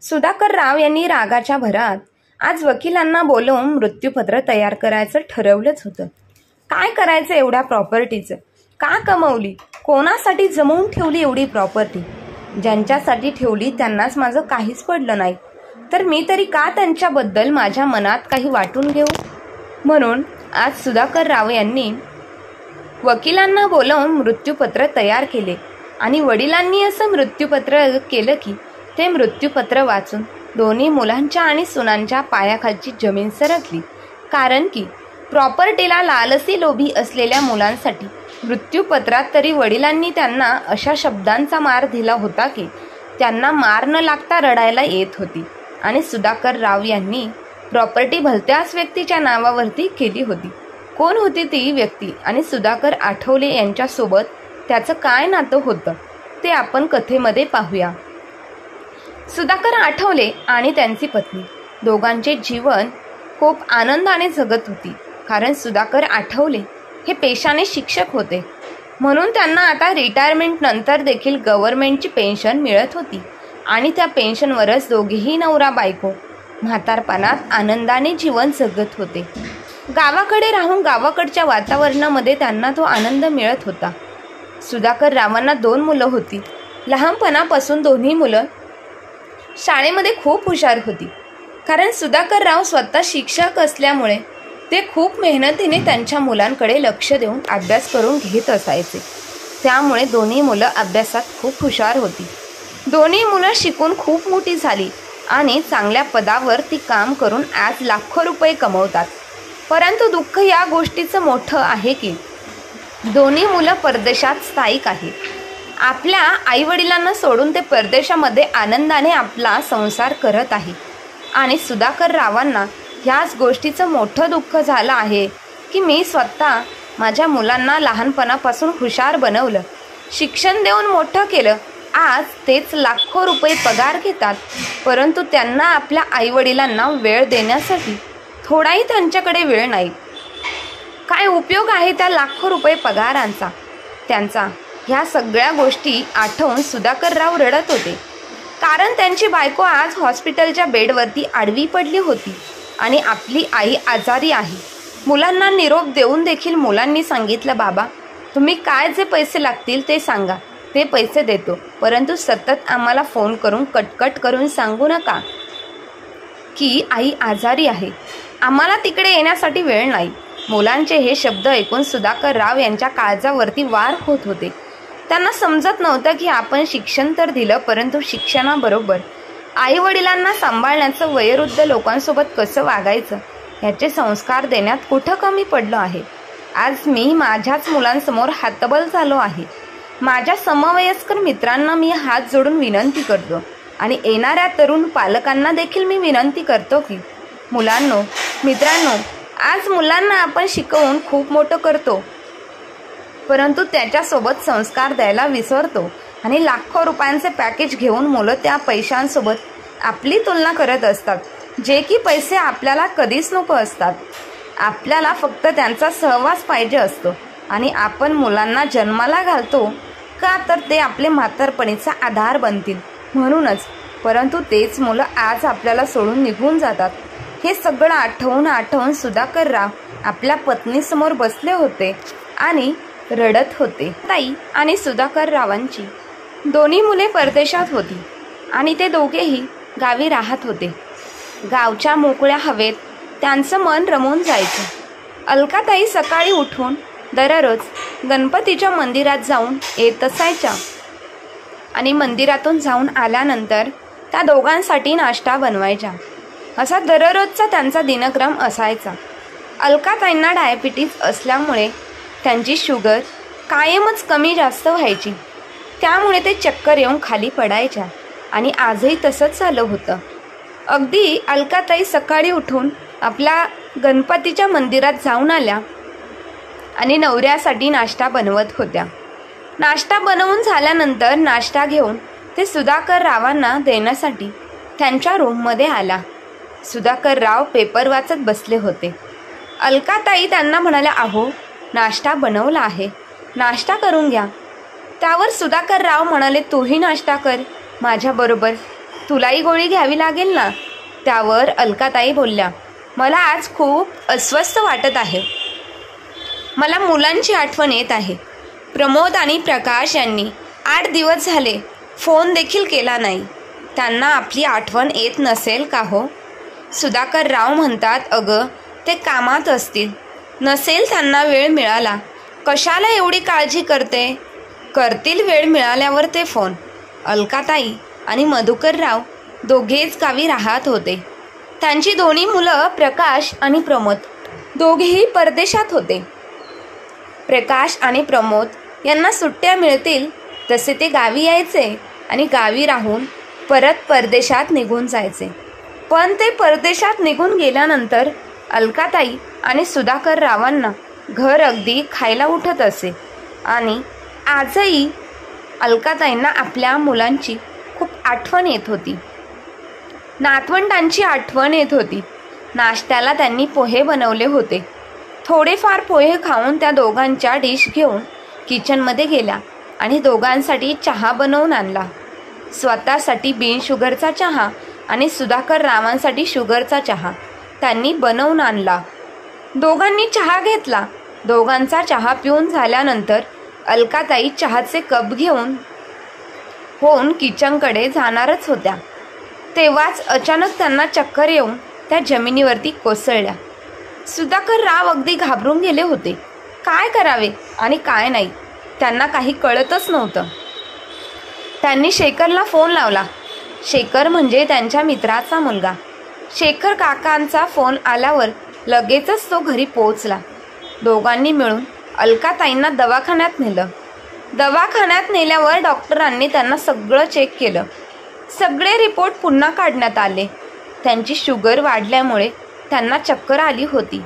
सुधाकर राव यांनी रागाच्या भरात आज वकिलांना बोलवून मृत्यूपत्र तयार करायचं ठरवलंच होतं. काय करायचं एवढ्या प्रॉपर्टीचं? का कमवली? कोणासाठी जमवून ठेवली एवढी प्रॉपर्टी? ज्यांच्यासाठी ठेवली त्यांनाच माझं काहीच पडलं नाही, तर मी तरी का त्यांच्याबद्दल माझ्या मनात काही वाटून घेऊ? म्हणून आज सुधाकर राव यांनी वकिलांना बोलावून मृत्यूपत्र तयार केले आणि वडिलांनी असं मृत्यूपत्र केलं की ते मृत्यूपत्र वाचून दोन्ही मुलांच्या आणि सुनांच्या पायाखालची जमीन सरकली. कारण की प्रॉपर्टीला लालसी लोभी असलेल्या मुलांसाठी मृत्यूपत्रात तरी वडिलांनी त्यांना अशा शब्दांचा मार दिला होता की त्यांना मार न लागता रडायला येत होती. आणि सुधाकर राव यांनी प्रॉपर्टी भलत्याच व्यक्तीच्या नावावरती केली होती. कोण होती ती व्यक्ती आणि सुधाकर आठवले यांच्यासोबत त्याचं काय नातं होतं ते आपण कथेमध्ये पाहूया. सुधाकर आठवले आणि त्यांची पत्नी दोघांचे जीवन खूप आनंदाने जगत होती. कारण सुधाकर आठवले हे पेशाने शिक्षक होते, म्हणून त्यांना आता रिटायरमेंट नंतर देखील गव्हर्नमेंटची पेन्शन मिळत होती आणि त्या पेन्शनवरच दोघेही नवरा बायको म्हातारपणात आनंदाने जीवन जगत होते. गावाकडे राहून गावाकडच्या वातावरणामध्ये त्यांना तो आनंद मिळत होता. सुधाकर रावांना 2 मुलं होती. लहानपणापासून दोन्ही मुलं शाळेमध्ये खूप हुशार होती. कारण सुधाकर राव स्वतः शिक्षक असल्यामुळे ते खूप मेहनतीने त्यांच्या मुलांकडे लक्ष देऊन अभ्यास करून घेत असायचे. त्यामुळे दोन्ही मुलं अभ्यासात खूप हुशार होती. दोन्ही मुलं शिकून खूप मोठी झाली आणि चांगल्या पदावर ती काम करून आज लाखो रुपये कमवतात. परंतु दुःख या गोष्टीचं मोठं आहे की दोन्ही मुलं परदेशात स्थायिक आहेत. आपल्या आईवडिलांना सोडून ते परदेशामध्ये आनंदाने आपला संसार करत आहे. आणि सुधाकर रावांना ह्याच गोष्टीचं मोठं दुःख झालं आहे की मी स्वतः माझ्या मुलांना लहानपणापासून हुशार बनवलं, शिक्षण देऊन मोठं केलं. आज तेच लाखो रुपये पगार घेतात, परंतु त्यांना आपल्या आईवडिलांना वेळ देण्यासाठी थोडाही त्यांच्याकडे वेळ नाही. काय उपयोग आहे त्या लाखो रुपये पगारांचा त्यांचा? ह्या सगळ्या गोष्टी आठवून सुधाकर राव रडत होते. कारण त्यांची बायको आज हॉस्पिटलच्या बेडवरती आडवी पडली होती आणि आपली आई आजारी आहे. मुलांना निरोप देऊन देखील मुलांनी सांगितलं, बाबा तुम्ही काय जे पैसे लागतील ते सांगा, ते पैसे देतो, परंतु सतत आम्हाला फोन करून कटकट करून सांगू नका की आई आजारी आहे, आम्हाला तिकडे येण्यासाठी वेळ नाही. मुलांचे हे शब्द ऐकून सुधाकर राव यांच्या काळजावरती वार होत होते. त्यांना समजत नव्हतं की आपण शिक्षण तर दिलं, परंतु शिक्षणाबरोबर आईवडिलांना सांभाळण्याचं, वयोवृद्ध लोकांसोबत कसं वागायचं ह्याचे संस्कार देण्यात कुठं कमी पडलो आहे. आज मी माझ्याच मुलांसमोर हातबल झालो आहे. माझ्या समवयस्कर मित्रांना मी हात जोडून विनंती करतो आणि येणाऱ्या तरुण पालकांना देखील मी विनंती करतो की मुलांनो, मित्रांनो, आज मुलांना आपण शिकवून खूप मोठं करतो, परंतु त्याच्यासोबत संस्कार द्यायला विसरतो आणि लाखो रुपयांचे पॅकेज घेऊन मुलं त्या पैशांसोबत आपली तुलना करत असतात, जे की पैसे आपल्याला कधीच नको असतात. आपल्याला फक्त त्यांचा सहवास पाहिजे असतो आणि आपण मुलांना जन्माला घालतो का तर ते आपले म्हातारपणीचा आधार बनतील म्हणूनच. परंतु तेच मुलं आज आपल्याला सोडून निघून जातात. हे सगळं आठवून सुधाकर राव आपल्या पत्नीसमोर बसले होते आणि रडत होते. ताई आणि सुधाकर रावांची दोन्ही मुले परदेशात होती आणि ते दोघेही गावी राहत होते. गावच्या मोकळ्या हवेत त्यांचं मन रमून जायचं. अलकाताई सकाळी उठून दररोज गणपतीच्या मंदिरात जाऊन येत असायच्या आणि मंदिरातून जाऊन आल्यानंतर त्या दोघांसाठी नाश्ता बनवायच्या. असा दररोजचा त्यांचा दिनक्रम असायचा. अलकाताईंना डायबिटीज असल्यामुळे त्यांची शुगर कायमच कमी जास्त व्हायची, त्यामुळे ते चक्कर येऊन खाली पडायच्या आणि आजही तसंच झालं होतं. अगदी अलकाताई सकाळी उठून आपल्या गणपतीच्या मंदिरात जाऊन आल्या आणि नवऱ्यासाठी नाश्ता बनवत होत्या. नाश्ता बनवून झाल्यानंतर नाश्ता घेऊन ते सुधाकर रावांना देण्यासाठी त्यांच्या रूममध्ये आला. सुधाकर राव पेपर वाचत बसले होते. अलकाताई त्यांना म्हणाल्या, अहो नाश्ता बनवला आहे, नाश्ता करून घ्या. त्यावर सुधाकर राव म्हणाले, तूही नाश्ता कर माझ्याबरोबर, तुलाही गोळी घ्यावी लागेल ना? त्यावर अलकाताई बोलल्या, मला आज खूप अस्वस्थ वाटत आहे. मला मुलांची आठवण येत आहे. प्रमोद आणि प्रकाश यांनी 8 दिवस झाले फोन देखील केला नाही. त्यांना आपली आठवण येत नसेल का हो? सुधाकर राव म्हणतात, अगं ते कामात असतील, नसेल त्यांना वेळ मिळाला. कशाला एवढी काळजी करतील वेळ मिळाल्यावर ते फोन. अलकाताई आणि मधुकर राव दोघेच गावी राहत होते. त्यांची दोन्ही मुलं प्रकाश आणि प्रमोद दोघेही परदेशात होते. प्रकाश आणि प्रमोद यांना सुट्ट्या मिळतील तसे ते गावी यायचे आणि गावी राहून परत परदेशात निघून जायचे. पण ते परदेशात निघून गेल्यानंतर अलकाताई आणि सुधाकर रावांना घर अगदी खायला उठत असे. आणि आजही अलकाताईंना आपल्या मुलांची खूप आठवण येत होती. नातवंडांची आठवण येत होती. नाश्त्याला त्यांनी पोहे बनवले होते. थोडेफार पोहे खाऊन त्या दोघांच्या डिश घेऊन किचनमध्ये गेल्या आणि दोघांसाठी चहा बनवून आणला. स्वतःसाठी बिनशुगरचा चहा आणि सुधाकर रावांसाठी शुगरचा चहा त्यांनी बनवून आणला. दोघांनी चहा घेतला. दोघांचा चहा पिऊन झाल्यानंतर अलकाताई चहाचे कप घेऊन किचनकडे जाणारच होत्या. तेव्हाच अचानक त्यांना चक्कर येऊन त्या जमिनीवरती कोसळल्या. सुधाकर राव अगदी घाबरून गेले होते. काय करावे आणि काय नाही त्यांना काही कळतच नव्हतं. त्यांनी शेखरला फोन लावला. शेखर म्हणजे त्यांच्या मित्राचा मुलगा. शेखर काकांचा फोन आल्यावर लगेचच तो घरी पोहोचला. दोघांनी मिळून अलकाताईंना दवाखान्यात नेलं. दवाखान्यात नेल्यावर डॉक्टरांनी त्यांना सगळं चेक केलं. सगळे रिपोर्ट पुन्हा काढण्यात आले. त्यांची शुगर वाढल्यामुळे त्यांना चक्कर आली होती.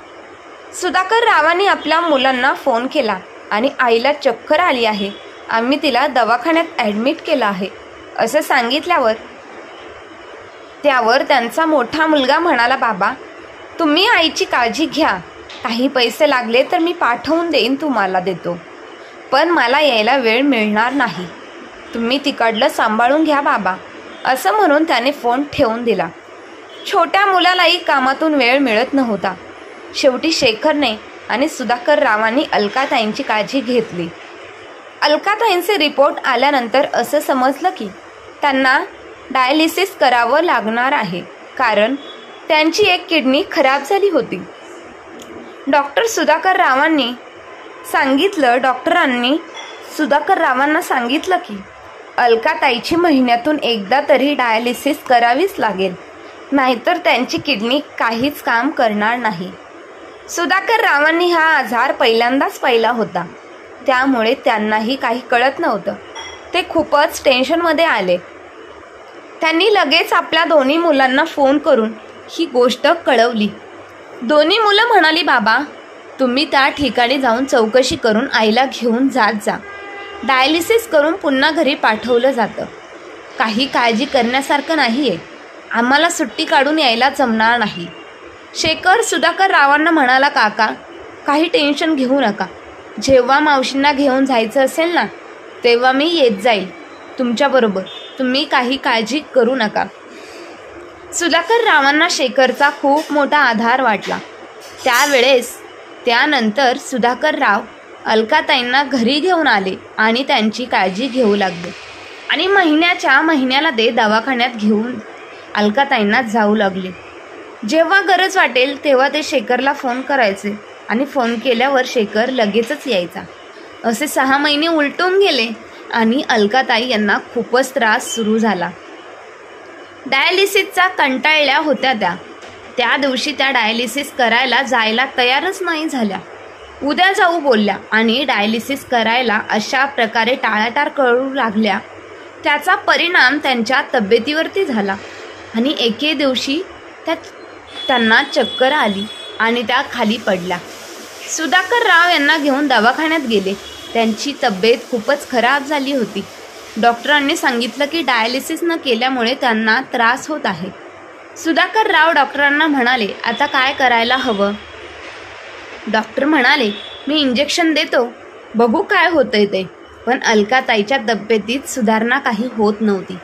सुधाकर रावांनी आपल्या मुलांना फोन केला आणि आईला चक्कर आली आहे, आम्ही तिला दवाखान्यात ॲडमिट केलं आहे असं सांगितल्यावर त्यावर त्यांचा मोठा मुलगा म्हणाला, बाबा तुम्ही आईची काळजी घ्या, काही पैसे लागले तर मी पाठवून देईन, तुम्हाला देतो, पण मला यायला वेळ मिळणार नाही, तुम्ही तिकडलं सांभाळून घ्या बाबा असं म्हणून त्याने फोन ठेवून दिला. छोट्या मुलालाही कामातून वेळ मिळत नव्हता. शेवटी शेखरने आणि सुधाकर रावांनी अलकाताईंची काळजी घेतली. अलकाताईंचे रिपोर्ट आल्यानंतर असं समजलं की त्यांना डायलिसिस करावं लागणार आहे, कारण त्यांची एक किडनी खराब झाली होती. डॉक्टरांनी सुधाकर रावांना सांगितलं की अलकाताईची महिन्यातून एकदा तरी डायलिसिस करावीच लागेल, नाहीतर त्यांची किडनी काहीच काम करणार नाही. सुधाकर रावांनी हा आजार पहिल्यांदाच पाहिला होता, त्यामुळे त्यांनाही काही कळत नव्हतं. ते खूपच टेन्शनमध्ये आले. त्यांनी लगेच आपल्या दोन्ही मुलांना फोन करून ही गोष्ट कळवली. दोन्ही मुलं म्हणाली, बाबा तुम्ही त्या ठिकाणी जाऊन चौकशी करून आईला घेऊन जा. डायलिसिस करून पुन्हा घरी पाठवलं जातं. काही काळजी करण्यासारखं नाही आहे, आम्हाला सुट्टी काढून यायला जमणार नाही. शेखर सुधाकर रावांना म्हणाला, काका काही टेन्शन घेऊ नका, जेव्हा मावशींना घेऊन जायचं असेल ना तेव्हा मी येत जाईल तुमच्याबरोबर, तुम्ही काही काळजी करू नका. सुधाकर रावांना शेखरचा खूप मोठा आधार वाटला. त्यानंतर सुधाकर राव अलकाताईंना घरी घेऊन आले आणि त्यांची काळजी घेऊ लागले आणि महिन्याला ते दवाखान्यात घेऊन अलकाताईंना जाऊ लागले. जेव्हा गरज वाटेल तेव्हा ते शेखरला फोन करायचे आणि फोन केल्यावर शेखर लगेचच यायचा. असे 6 महिने उलटून गेले आणि अलकाताई यांना खूपच त्रास सुरू झाला. डायलिसिसचा कंटाळल्या होत्या त्या दिवशी त्या डायलिसिस करायला जायला तयारच नाही झाल्या. उद्या जाऊ बोलल्या आणि डायलिसिस करायला अशा प्रकारे टाळाटाळ करू लागल्या. त्याचा परिणाम त्यांच्या तब्येतीवरती झाला आणि एके दिवशी त्यांना चक्कर आली आणि त्या खाली पडल्या. सुधाकर राव यांना घेऊन दवाखान्यात गेले. त्यांची तब्येत खूपच खराब झाली होती. डॉक्टरांनी सांगितलं की डायलिसिस न केल्यामुळे त्यांना त्रास होत आहे. सुधाकर राव डॉक्टरांना म्हणाले, आता काय करायला हवं? डॉक्टर म्हणाले, मी इंजेक्शन देतो, बघू काय होतंय ते. पण अलकाताईच्या तब्येतीत सुधारणा काही होत नव्हती.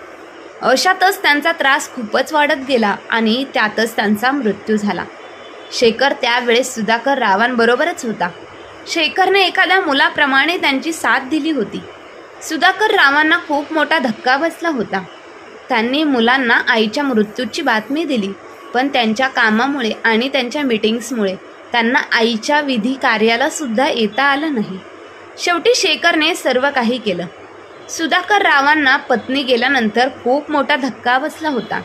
अशातच त्यांचा त्रास खूपच वाढत गेला आणि त्यातच त्यांचा मृत्यू झाला. शेखर त्यावेळेस सुधाकर रावांबरोबरच होता. शेखरने एखाद्या मुलाप्रमाणे त्यांची साथ दिली होती. सुधाकर रावांना खूप मोठा धक्का बसला होता. त्यांनी मुलांना आईच्या मृत्यूची बातमी दिली, पण त्यांच्या कामामुळे आणि त्यांच्या मीटिंग्समुळे त्यांना आईच्या विधी कार्याला सुद्धा येता आलं नाही. शेवटी शेखरने सर्व काही केलं. सुधाकर रावांना पत्नी गेल्यानंतर खूप मोठा धक्का बसला होता.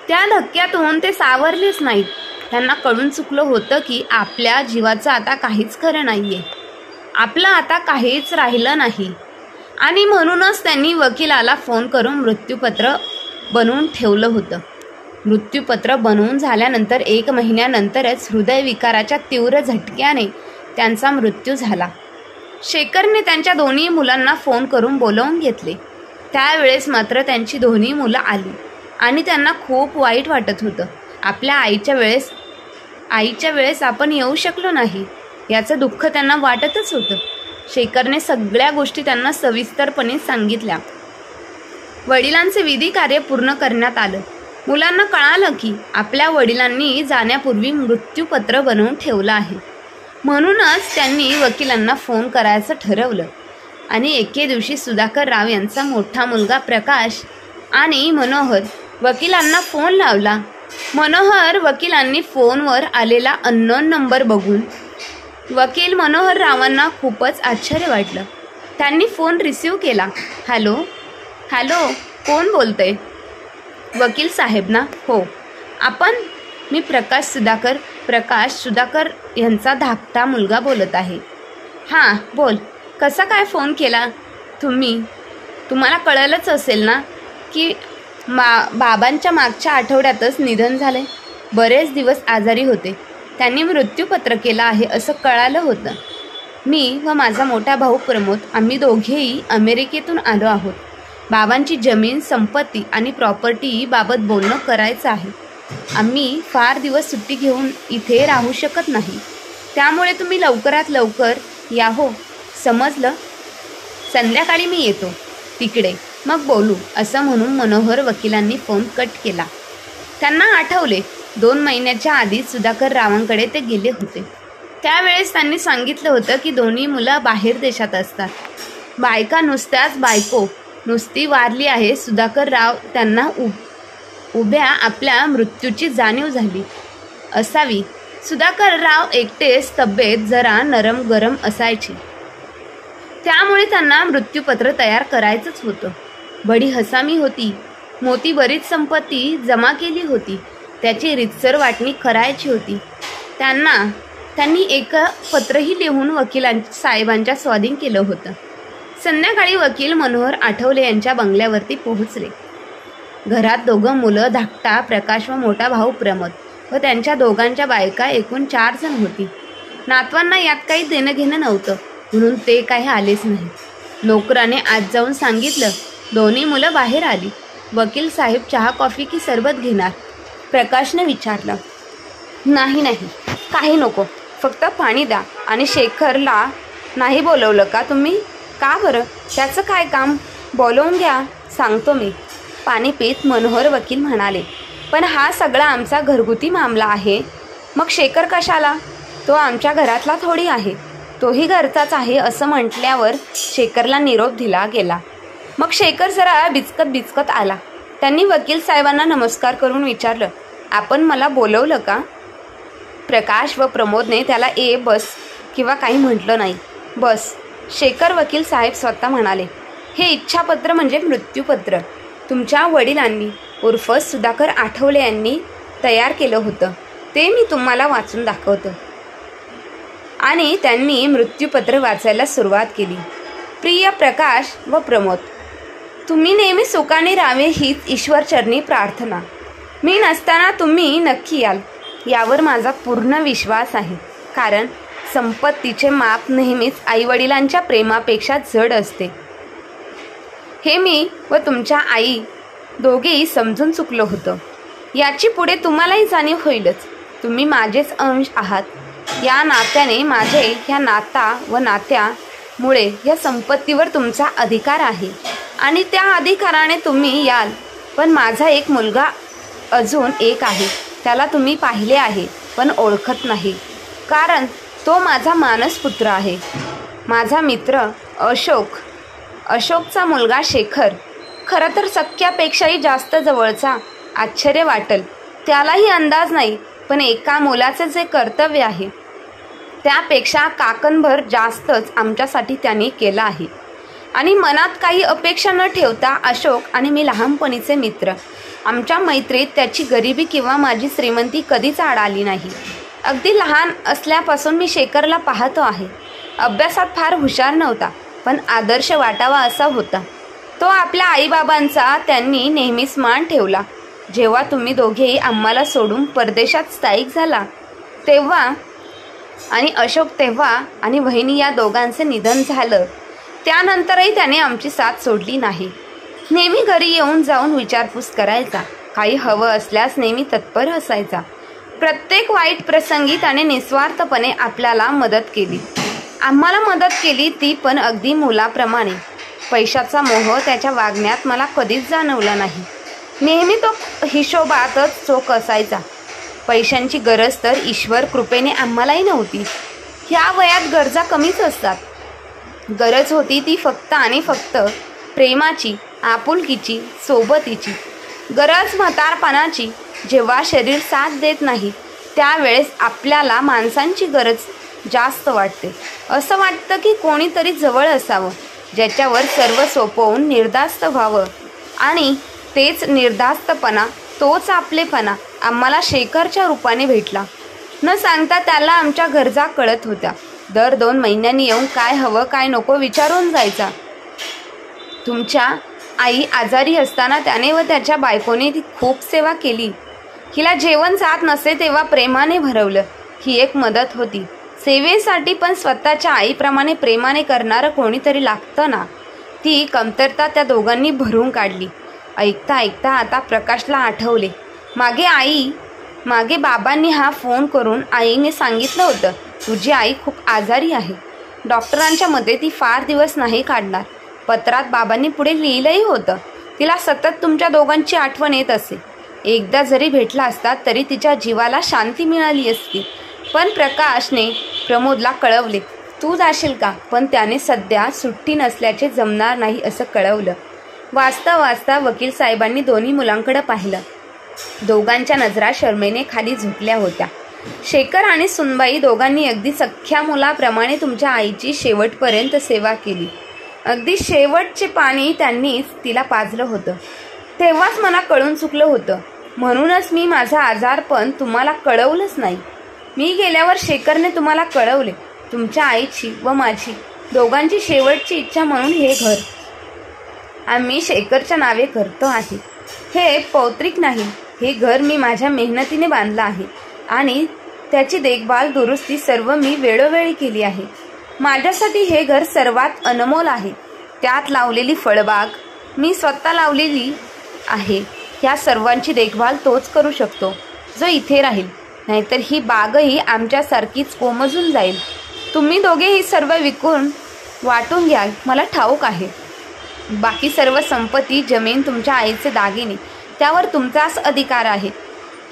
त्या धक्क्यातून ते सावरलेच नाहीत. त्यांना कळून चुकलं होतं की आपल्या जीवाचं आता काहीच खरं नाहीये, आपलं आता काहीच राहिलं नाही. आणि म्हणूनच त्यांनी वकिलाला फोन करून मृत्यूपत्र बनवून ठेवलं होतं. मृत्यूपत्र बनवून झाल्यानंतर 1 महिन्यानंतरच हृदयविकाराच्या तीव्र झटक्याने त्यांचा मृत्यू झाला. शेखरने त्यांच्या दोन्ही मुलांना फोन करून बोलावून घेतले. त्यावेळेस मात्र त्यांची दोन्ही मुलं आली आणि त्यांना खूप वाईट वाटत होतं. आपल्या आईच्या वेळेस आपण येऊ शकलो नाही याचं दुःख त्यांना वाटतच होतं. शेखरने सगळ्या गोष्टी त्यांना सविस्तरपणे सांगितल्या. वडिलांचे विधी कार्य पूर्ण करण्यात आलं. मुलांना कळालं की आपल्या वडिलांनी जाण्यापूर्वी मृत्यूपत्र बनवून ठेवलं आहे. म्हणूनच त्यांनी वकिलांना फोन करायचं ठरवलं आणि एके दिवशी सुधाकर राव यांचा मोठा मुलगा प्रकाश आणि मनोहर वकिलांना फोन लावला. मनोहर वकिलांनी फोनवर आलेला अननोन नंबर बघून वकील मनोहर रावांना खूपच आश्चर्य वाटलं. त्यांनी फोन रिसीव केला. हॅलो, कोण बोलतंय? वकील साहेब ना? हो. आपण? मी प्रकाश सुधाकर यांचा धाकटा मुलगा बोलत आहे. हां, बोल. कसा काय फोन केला तुम्हाला कळलंच असेल ना की बाबांच्या मागच्या आठवड्यातच निधन झाले. बरेच दिवस आजारी होते. त्यांनी मृत्यूपत्र केलं आहे असं कळालं होतं. मी व माझा मोठा भाऊ प्रमोद आम्ही दोघेही अमेरिकेतून आलो आहोत. बाबांची जमीन, संपत्ती आणि प्रॉपर्टी बाबत बोलणं करायचं आहे. आम्ही फार दिवस सुट्टी घेऊन इथे राहू शकत नाही. त्यामुळे तुम्ही लवकरात लवकर या हो. समजलं? संध्याकाळी मी येतो तिकडे, मग बोलू असं म्हणून मनोहर वकिलांनी फोन कट केला. त्यांना आठवले 2 महिन्याच्या आधी सुधाकर रावांकडे ते गेले होते. त्यावेळेस त्यांनी सांगितलं होतं की दोन्ही मुलं बाहेर देशात असतात. बायका नुसती वारली आहे. सुधाकर राव त्यांना उभ्या आपल्या मृत्यूची जाणीव झाली असावी. सुधाकर राव एकटेच, तब्येत जरा नरम गरम असायची. त्यामुळे त्यांना मृत्यूपत्र तयार करायचंच होतं. बडी हसामी होती. मोठी बरीच संपत्ती जमा केली होती. त्याची रितसर वाटणी करायची होती. त्यांनी एक पत्रही लिहून साहेबांच्या स्वाधीन केलं होतं. संध्याकाळी वकील मनोहर आठवले यांच्या बंगल्यावरती पोहोचले. घरात 2 मुलं, धाकटा प्रकाश व मोठा भाऊ प्रमोद व त्यांच्या दोघांच्या बायका, एकूण 4 जण होती. नातवांना यात काही देणं घेणं नव्हतं म्हणून ते काही आलेच नाही. नोकराने आज जाऊन सांगितलं. दोन्ही मुलं बाहेर आली. वकील साहेब चहा, कॉफी की सरबत घेणार? प्रकाशने विचारलं. नाही, काही नको, फक्त पाणी द्या. आणि शेखरला नाही बोलवलं का तुम्ही? का बरं? त्याचं काय काम? बोलवून घ्या, सांगतो मी. पाणी पीत मनोहर वकील म्हणाले. पण हा सगळा आमचा घरगुती मामला आहे. मग शेखर कशाला? तो आमच्या घरातला थोडी आहे, तोही घरचाच आहे असं म्हटल्यावर शेखरला निरोप दिला गेला. मग शेखर जरा बिचकत आला. त्यांनी वकील साहेबांना नमस्कार करून विचारलं, आपण मला बोलवलं का? प्रकाश व प्रमोदने त्याला बस किंवा काही म्हटलं नाही. बस. शेखर वकील साहेब स्वतः म्हणाले, हे इच्छापत्र म्हणजे मृत्यूपत्र तुमच्या वडिलांनी उर्फ सुधाकर आठवले यांनी तयार केलं होतं. ते मी तुम्हाला वाचून दाखवतो. आणि त्यांनी मृत्यूपत्र वाचायला सुरुवात केली. प्रिय प्रकाश व प्रमोद, तुम्ही नेहमी सुखाने राहावे हीच ईश्वरचरणी प्रार्थना. मी नसताना तुम्ही नक्की याल यावर माझा पूर्ण विश्वास आहे. कारण संपत्तीचे माप नेहमीच आईवडिलांच्या प्रेमापेक्षा जड असते. हे मी व तुमच्या आई दोघेही समजून चुकलो होतो. याची पुढे तुम्हालाही जाणीव होईलच. तुम्ही माझेच अंश आहात. या नात्याने माझे ह्या नाता व नात्या मुळे या संपत्तीवर तुमचा अधिकार आहे आणि त्या अधिकाराने तुम्ही याल. पण माझा एक मुलगा अजून एक आहे. त्याला तुम्ही पाहिले आहे पण ओळखत नाही, कारण तो माझा मानसपुत्र आहे. माझा मित्र अशोकचा मुलगा शेखर, खरं तर सख्यापेक्षाही जास्त जवळचा. आश्चर्य वाटेल, त्यालाही अंदाज नाही, पण एका मुलाचे जे कर्तव्य आहे त्यापेक्षा काकणभर जास्तच आमच्यासाठी त्यांनी केलं आहे. आणि मनात काही अपेक्षा न ठेवता अशोक आणि मी लहानपणीचे मित्र. आमच्या मैत्रीत त्याची गरिबी किंवा माझी श्रीमंती कधीच आड आली नाही. अगदी लहान असल्यापासून मी शेखरला पाहतो आहे. अभ्यासात फार हुशार नव्हता, पण आदर्श वाटावा असा होता. तो आपल्या आईबाबांचा त्यांनी नेहमीच मान ठेवला. जेव्हा तुम्ही दोघेही आम्हाला सोडून परदेशात स्थायिक झाला तेव्हा, आणि अशोक तेव्हा, आणि वहिनी या दोघांचे निधन झालं, त्यानंतरही त्याने आमची साथ सोडली नाही. नेहमी घरी येऊन जाऊन विचारपूस करायचा. काही हवं असल्यास नेहमी तत्पर असायचा. प्रत्येक वाईट प्रसंगी त्याने निस्वार्थपणे आपल्याला मदत केली. आम्हाला मदत केली, ती पण अगदी मुलाप्रमाणे. पैशाचा मोह त्याच्या वागण्यात मला कधीच जाणवला नाही. नेहमी तो हिशोबातच चोख असायचा. पैशांची गरज तर ईश्वर कृपेने आम्हालाही नव्हती. ह्या वयात गरजा कमीच असतात. गरज होती ती फक्त आणि फक्त प्रेमाची, आपुलकीची, सोबतीची. गरज म्हातारपणाची. जेव्हा शरीर साथ देत नाही त्यावेळेस आपल्याला माणसांची गरज जास्त वाटते. असं वाटतं की कोणीतरी जवळ असावं, ज्याच्यावर सर्व सोपवून निर्धास्त व्हावं. आणि तेच निर्धास्तपणा, तोच आपलेपणा आम्हाला शेखरच्या रूपाने भेटला. न सांगता त्याला आमच्या गरजा कळत होत्या. दर 2 महिन्यांनी येऊन काय हवं काय नको विचारून जायचा. तुमच्या आई आजारी असताना त्याने व त्याच्या बायकोने ती खूप सेवा केली. हिला जेवण जात नसे तेव्हा प्रेमाने भरवलं. ही एक मदत होती सेवेसाठी, पण स्वतःच्या आईप्रमाणे प्रेमाने करणारं कोणीतरी लागतं ना. ती कमतरता त्या दोघांनी भरून काढली. ऐकता ऐकता आता प्रकाशला आठवले. मागे बाबांनी हा फोन करून आईने सांगितलं होतं, तुझी आई खूप आजारी आहे. डॉक्टरांच्या मते ती फार दिवस नाही काढणार. पत्रात बाबांनी पुढे लिहिलंही होतं, तिला सतत तुमच्या दोघांची आठवण येत असे. एकदा जरी भेटला असता तरी तिच्या जीवाला शांती मिळाली असती. पण प्रकाशने प्रमोदला कळवले, तू जाशील का? पण त्याने सध्या सुट्टी नसल्याचे जमणार नाही असं कळवलं. वाचता वाचता वकील साहेबांनी दोन्ही मुलांकडे पाहिलं. दोघांच्या नजरा शरमेने खाली झुकल्या होत्या. शेखर आणि सुनबाई दोघांनी अगदी सख्या मुलाप्रमाणे तुमच्या आईची शेवटपर्यंत सेवा केली. अगदी शेवटचे पाणी त्यांनीच तिला पाजलं होतं. तेव्हाच मला कळून चुकलं होतं. म्हणूनच मी माझा आजारपण तुम्हाला कळवलंच नाही. मी गेल्यावर शेखरने तुम्हाला कळवले. तुमच्या आईची व माझी दोघांची शेवटची इच्छा म्हणून हे घर आम्ही शेखरच्या नावे करतो आहे. हे पौत्रिक नाही. हे घर मी माझ्या मेहनतीने बांधलं आहे आणि त्याची देखभाल दुरुस्ती सर्व मी वेळोवेळी केली आहे. माझ्यासाठी हे घर सर्वात अनमोल आहे. त्यात लावलेली फळबाग मी स्वतः लावलेली आहे. ह्या सर्वांची देखभाल तोच करू शकतो जो इथे राहील. नाहीतर ही बागही आमच्यासारखीच कोमजून जाईल. तुम्ही दोघे ही सर्व विकून वाटून घ्याल मला ठाऊक आहे. बाकी सर्व संपत्ती, जमीन, तुमच्या आईचे दागिने त्यावर तुमचाच अधिकार आहे.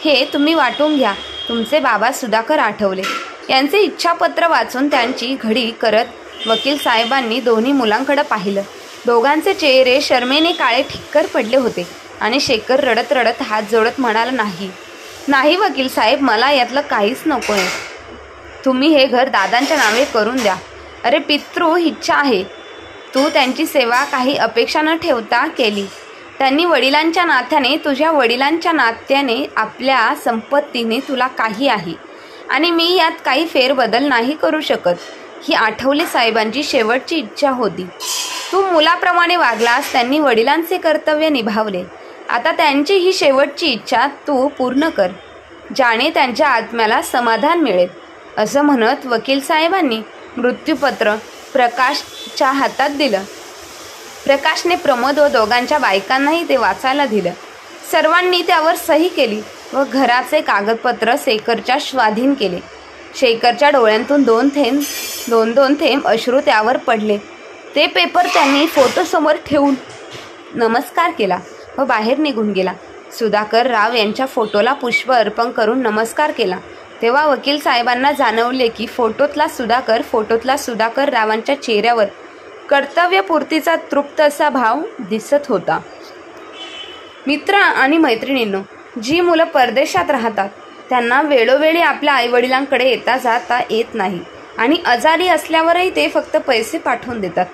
हे तुम्ही वाटून घ्या. तुमचे बाबा सुधाकर आठवले यांचे इच्छापत्र वाचून त्यांची घडी करत वकील साहेबांनी दोन्ही मुलांकडे पाहिलं. दोघांचे चेहरे शरमेने काळे ठिक्कर पडले होते आणि शेखर रडत रडत हात जोडत म्हणाला, नाही वकील साहेब, मला यातलं काहीच नको आहे. तुम्ही हे घर दादांच्या नावे करून द्या. अरे पितृ इच्छा आहे. तू त्यांची सेवा काही अपेक्षा न ठेवता केली. त्यांनी वडिलांच्या नात्याने, तुझ्या वडिलांच्या नात्याने, आपल्या संपत्तीने तुला काही आहे आणि मी यात काही फेरबदल नाही करू शकत. ही आठवले साहेबांची शेवटची इच्छा होती. तू मुलाप्रमाणे वागलास. त्यांनी वडिलांचे कर्तव्य निभावले. आता त्यांची ही शेवटची इच्छा तू पूर्ण कर, ज्याने त्यांच्या आत्म्याला समाधान मिळेल. असं म्हणत वकील साहेबांनी मृत्यूपत्र प्रकाशच्या हातात दिलं. प्रकाशने प्रमोद व दोघांच्या बायकांनाही ते वाचायला दिलं. सर्वांनी त्यावर सही केली व घराचे कागदपत्र शेखरच्या स्वाधीन केले. शेखरच्या डोळ्यांतून दोन दोन थेंब अश्रू त्यावर पडले. ते पेपर त्यांनी फोटोसमोर ठेवून नमस्कार केला व बाहेर निघून गेला. सुधाकर राव यांच्या फोटोला पुष्प अर्पण करून नमस्कार केला. तेव्हा वकील साहेबांना जाणवले की फोटोतला सुधाकर रावांच्या चेहऱ्यावर कर्तव्यपूर्तीचा तृप्त असा भाव दिसत होता. मित्र आणि मैत्रिणींनो, जी मुलं परदेशात राहतात त्यांना वेळोवेळी आपल्या आईवडिलांकडे येता जाता येत नाही आणि आजारी असल्यावरही ते फक्त पैसे पाठवून देतात,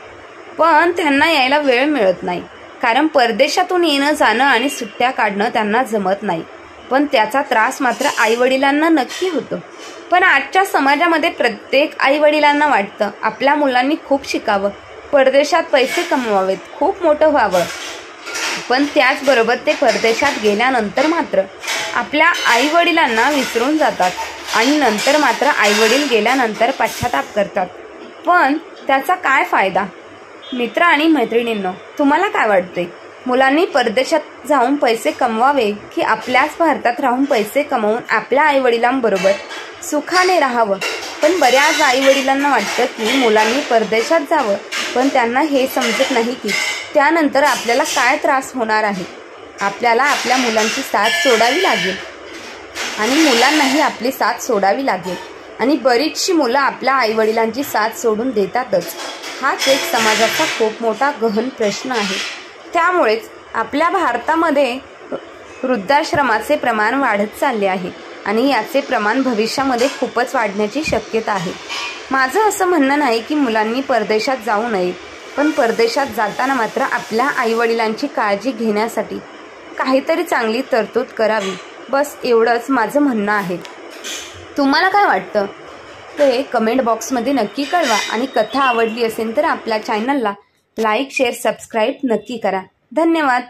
पण त्यांना यायला वेळ मिळत नाही. कारण परदेशातून येणं जाणं आणि सुट्ट्या काढणं त्यांना जमत नाही. पण त्याचा त्रास मात्र आईवडिलांना नक्की होतो. पण आजच्या समाजामध्ये प्रत्येक आईवडिलांना वाटतं आपल्या मुलांनी खूप शिकावं, परदेशात पैसे कमवावेत, खूप मोठं व्हावं. पण त्याचबरोबर ते परदेशात गेल्यानंतर मात्र आपल्या आईवडिलांना विसरून जातात आणि नंतर मात्र आईवडील गेल्यानंतर पश्चाताप करतात. पण त्याचा काय फायदा? मित्र आणि मैत्रिणींनो, तुम्हाला काय वाटते? मुलांनी परदेशात जाऊन पैसे कमवावे की आपल्याच भारतात राहून पैसे कमवून आपल्या आईवडिलांबरोबर सुखाने राहावं? पण बऱ्याच आईवडिलांना वाटतं की मुलांनी परदेशात जावं, पण त्यांना हे समजत नाही की त्यानंतर आपल्याला काय त्रास होणार आहे. आपल्याला आपल्या मुलांची साथ सोडावी लागेल आणि मुलांनाही आपली साथ सोडावी लागेल. आणि बरीचशी मुलं आपल्या आईवडिलांची साथ सोडून देतातच. हाच एक समाजाचा खूप मोठा गहन प्रश्न आहे. त्यामुळेच आपल्या भारतामध्ये वृद्धाश्रमाचे प्रमाण वाढत चालले आहे आणि याचे प्रमाण भविष्यामध्ये खूपच वाढण्याची शक्यता आहे. माझं असं म्हणणं नाही की मुलांनी परदेशात जाऊ नये, पण परदेशात जाताना मात्र आपल्या आईवडिलांची काळजी घेण्यासाठी काहीतरी चांगली तरतूद करावी. बस एवढंच माझं म्हणणं आहे. तुम्हाला काय वाटतं ते कमेंट बॉक्समध्ये नक्की कळवा. आणि कथा आवडली असेल तर आपल्या चॅनलला लाईक, शेअर, सबस्क्राईब नक्की करा. धन्यवाद.